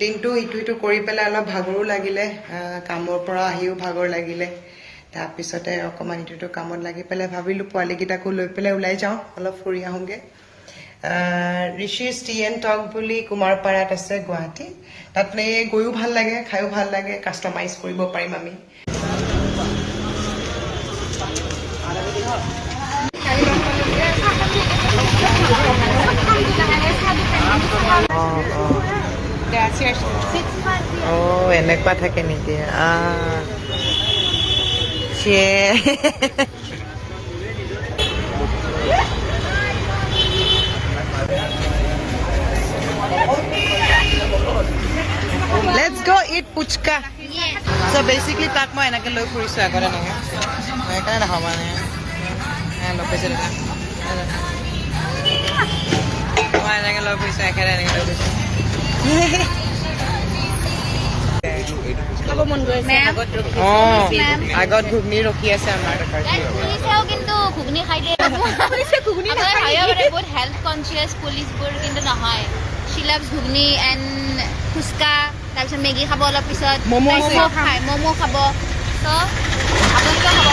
দিনটো ইটো কৰি পেলাই অলপ ভাগৰো লাগিলে কামৰ পৰা আহিও ভাগৰ লাগিলে তাৰপিছতে অকমান ইটো কামত লাগি পেলাই ভাবিলো পোৱালিকেইটাকো লৈ পেলাই ওলাই যাওঁ অলপ ফুৰি আহোঁগে ঋষিজ টি এণ্ড টক বুলি কুমাৰপাৰাত আছে গুৱাহাটী তাতে গৈও ভাল লাগে খায়ো ভাল লাগে কাষ্টমাইজ কৰিব পাৰিম আমি এনেকুৱা থাকে নেকি Let's go eat puchka. So basically tak মই এনেকে লৈ ফুৰিছো আগতে নহয় সেইকাৰণে নাখাওঁ মানে লোকেশ্যন মই এনেকে লৈ ফুৰিছো একেবাৰে এনেকে লৈ ফুৰিছো আগত ঘুগনি ৰখি আছে আমাৰ কিন্তু ঘুগনি খাই দিয়ে বহুত হেল্থ কনচিয়াছ পুলিচবোৰ কিন্তু নহয় she loves ghugni and fuchka তাৰপিছত মেগী খাব অলপ পিছত ম'ম' খাব তো আপোনালোকে খাব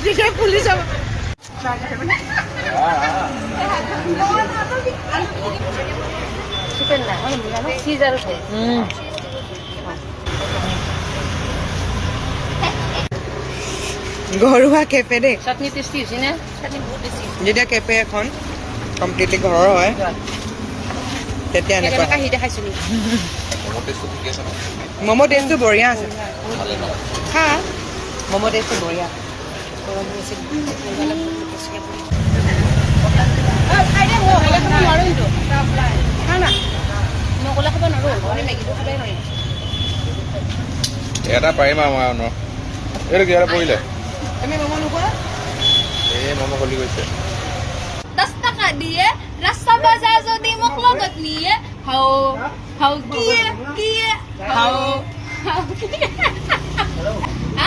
এতিয়া পুলিচ যাব চিকেন না চিজাৰ ঘৰুৱা কেফে দেই চাটনি টেষ্টি হৈছে নে চাটনি বহুত টেষ্টি যেতিয়া কেফে এখন কমপ্লিটলি ঘৰৰ হয় তেতিয়া এনেকুৱা কাহিতে খাইছো ম'ম' টেষ্টটো বঢ়িয়া আছে হা ম'ম' টেষ্টটো বঢ়িয়া এটা পাৰিম আৰু মই ন এইটো কি এটা পৰিলে তুমি ম'ম' নোখোৱা এই ম'ম' গলি গৈছে 10 টাকা দিয়ে ৰাস্তা বজাৰ যদি মোক লগত নিয়ে হাও কিয়ে হাও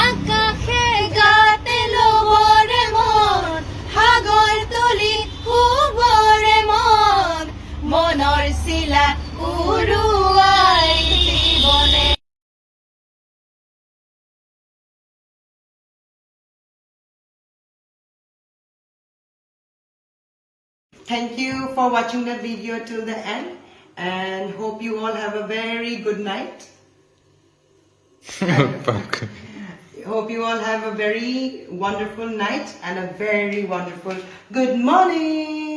আকাশে গাতে লবৰে মন সাগৰ তুলি শুবৰে মন মনৰ চিলা উৰুৱাই জীৱনে Thank you for watching that video till the end and hope you all have a very good night. Hope you all have a very wonderful night and a very wonderful good morning.